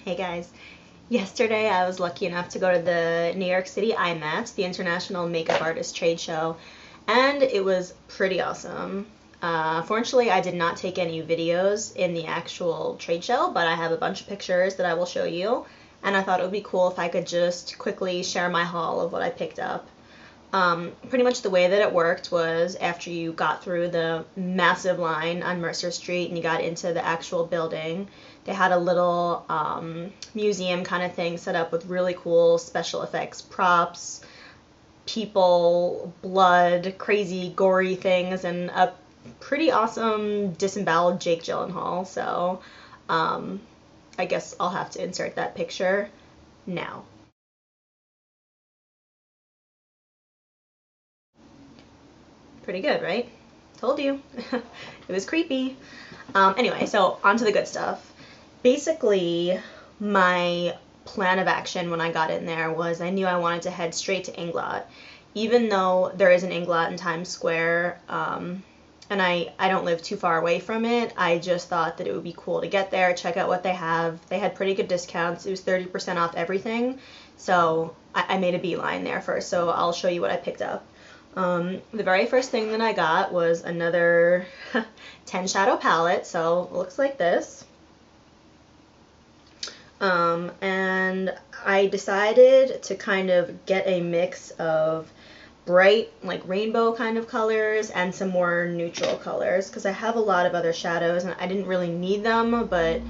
Hey guys. Yesterday I was lucky enough to go to the New York City IMATS, the International Makeup Artist Trade Show, and it was pretty awesome. Fortunately, I did not take any videos in the actual trade show, but I have a bunch of pictures that I will show you, and I thought it would be cool if I could just quickly share my haul of what I picked up. Pretty much the way that it worked was after you got through the massive line on Mercer Street and you got into the actual building, they had a little museum kind of thing set up with really cool special effects props, people, blood, crazy gory things, and a pretty awesome disemboweled Jake Gyllenhaal. So I guess I'll have to insert that picture now. Pretty good, right? Told you. It was creepy. Anyway, so on to the good stuff. Basically, my plan of action when I got in there was I knew I wanted to head straight to Inglot. Even though there is an Inglot in Times Square, and I don't live too far away from it, I just thought that it would be cool to get there, check out what they have. They had pretty good discounts. It was 30% off everything. So I made a beeline there first, so I'll show you what I picked up. The very first thing that I got was another 10 shadow palette, so it looks like this. And I decided to kind of get a mix of bright, like rainbow kind of colors and some more neutral colors, because I have a lot of other shadows and I didn't really need them, but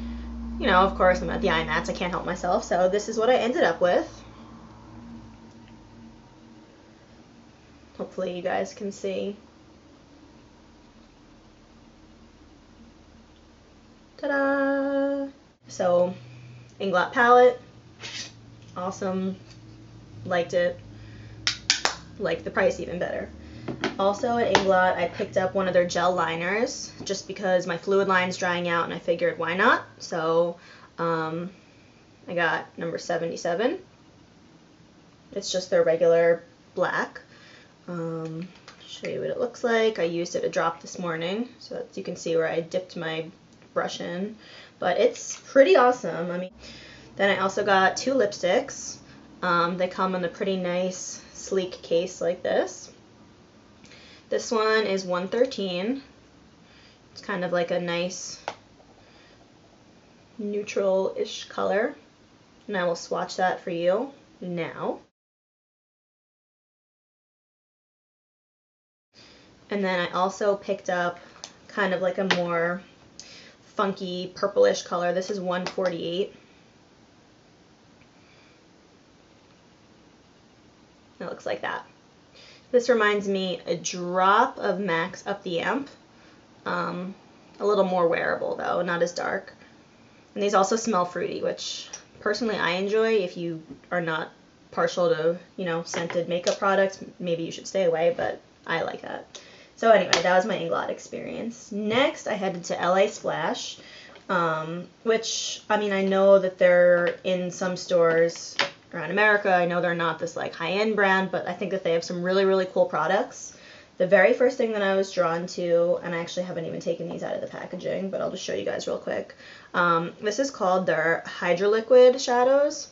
you know, of course I'm at the IMATS, I can't help myself, so this is what I ended up with. Hopefully you guys can see. Ta-da! So, Inglot palette, awesome, liked it, liked the price even better. Also at Inglot, I picked up one of their gel liners, just because my fluid line's drying out and I figured why not, so I got number 77. It's just their regular black. Show you what it looks like. I used it a drop this morning, so that you can see where I dipped my brush in, but it's pretty awesome. I mean, then I also got two lipsticks. They come in a pretty nice sleek case like this. This one is 113. It's kind of like a nice neutral-ish color, and I will swatch that for you now. And then I also picked up kind of like a more funky purplish color. This is 148. It looks like that. This reminds me a drop of Max Up the Amp. A little more wearable though, not as dark. And these also smell fruity, which personally I enjoy. If you are not partial to, you know, scented makeup products, maybe you should stay away, but I like that. So anyway, that was my Inglot experience. Next, I headed to LA Splash, which, I mean, I know that they're in some stores around America. I know they're not this like high-end brand, but I think that they have some really, really cool products. The very first thing that I was drawn to, and I actually haven't even taken these out of the packaging, but I'll just show you guys real quick. This is called their Hydro Liquid shadows.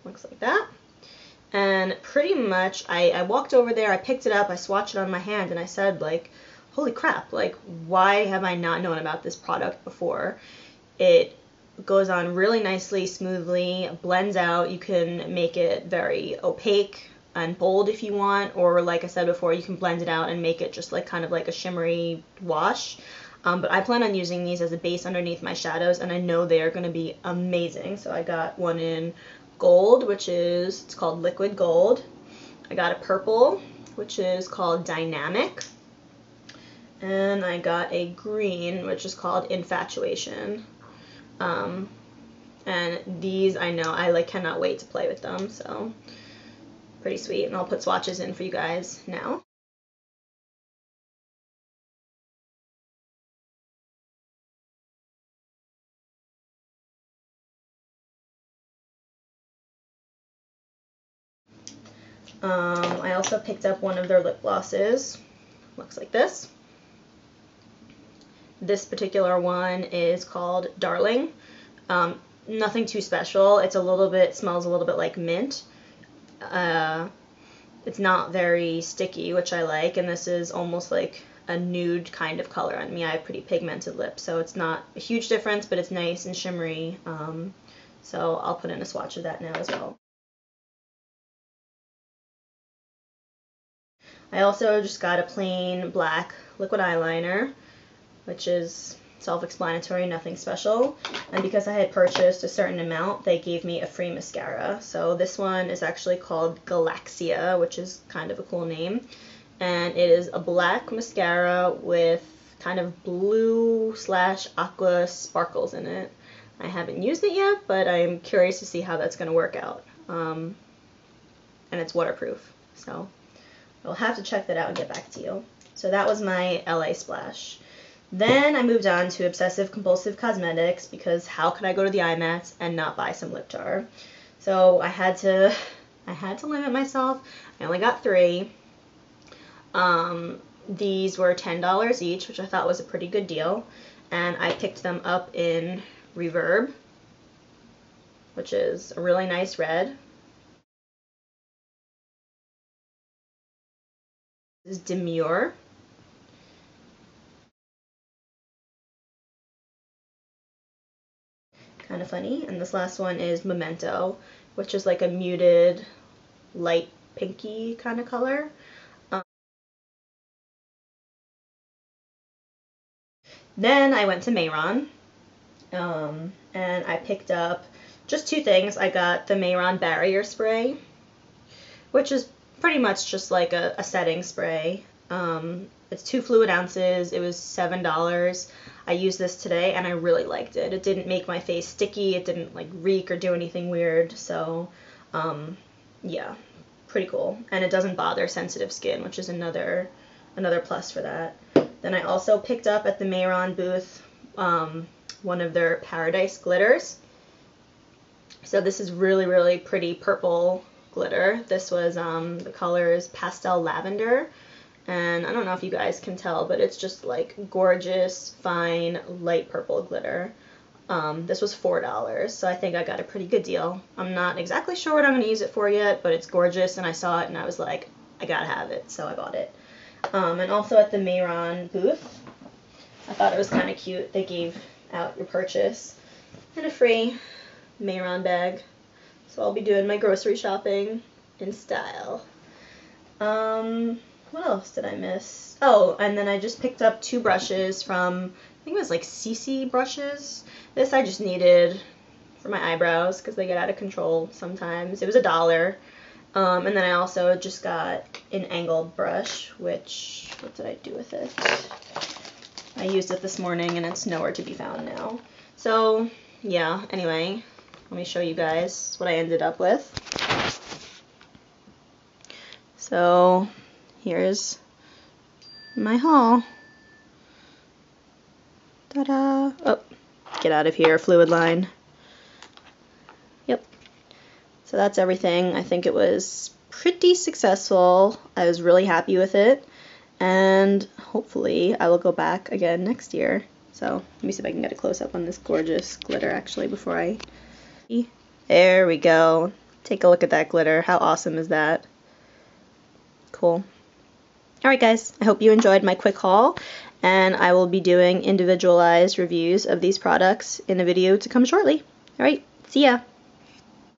Looks like that. And pretty much, I walked over there, I picked it up, I swatched it on my hand, and I said, like, holy crap, like, why have I not known about this product before? It goes on really nicely, smoothly, blends out. You can make it very opaque and bold if you want, or like I said before, you can blend it out and make it just like kind of like a shimmery wash. But I plan on using these as a base underneath my shadows, and I know they are going to be amazing. So I got one in gold, which is, it's called Liquid Gold. I got a purple, which is called Dynamic. And I got a green, which is called Infatuation. And these, I know, I like cannot wait to play with them, so pretty sweet. And I'll put swatches in for you guys now. I also picked up one of their lip glosses. Looks like this. This particular one is called Darling. nothing too special. It's a little bit, smells a little bit like mint. It's not very sticky, which I like, and this is almost like a nude kind of color on me. I have pretty pigmented lips, so it's not a huge difference, but it's nice and shimmery. So I'll put in a swatch of that now as well. I also just got a plain black liquid eyeliner, which is self-explanatory, nothing special. And because I had purchased a certain amount, they gave me a free mascara. So this one is actually called Galaxia, which is kind of a cool name. And it is a black mascara with kind of blue / aqua sparkles in it. I haven't used it yet, but I'm curious to see how that's going to work out. And it's waterproof, so I'll have to check that out and get back to you. So that was my LA splash. Then I moved on to obsessive compulsive cosmetics, because how could I go to the IMATS and not buy some lip jar? So I had to limit myself. I only got 3. These were $10 each, which I thought was a pretty good deal. And I picked them up in Reverb, which is a really nice red. This is Demure. Kind of funny. And this last one is Memento, which is like a muted, light pinky kind of color. Then I went to Mayron, and I picked up just 2 things. I got the Mayron Barrier Spray, which is pretty much just like a setting spray. It's 2 fluid ounces. It was $7. I used this today and I really liked it. It didn't make my face sticky. It didn't like reek or do anything weird. So yeah, pretty cool. And it doesn't bother sensitive skin, which is another plus for that. Then I also picked up at the Mayron booth one of their Paradise glitters. So this is really, really pretty purple glitter. This was the color is Pastel Lavender, and I don't know if you guys can tell, but it's just like gorgeous, fine, light purple glitter. This was $4, so I think I got a pretty good deal. I'm not exactly sure what I'm going to use it for yet, but it's gorgeous, and I saw it and I was like, I gotta have it, so I bought it. And also at the Mayron booth, I thought it was kind of cute. They gave out your purchase and a free Mayron bag. So I'll be doing my grocery shopping in style. What else did I miss? Oh, and then I just picked up 2 brushes from, I think it was like CC brushes. This I just needed for my eyebrows because they get out of control sometimes. It was $1. And then I also just got an angled brush, which, what did I do with it? I used it this morning and it's nowhere to be found now. So yeah, anyway, let me show you guys what I ended up with. So here's my haul. Ta-da! Oh, get out of here, fluid line. Yep. So that's everything. I think it was pretty successful. I was really happy with it. And hopefully I will go back again next year. So let me see if I can get a close-up on this gorgeous glitter actually before I... There we go. Take a look at that glitter. How awesome is that? Cool. Alright guys, I hope you enjoyed my quick haul, and I will be doing individualized reviews of these products in a video to come shortly. Alright, see ya!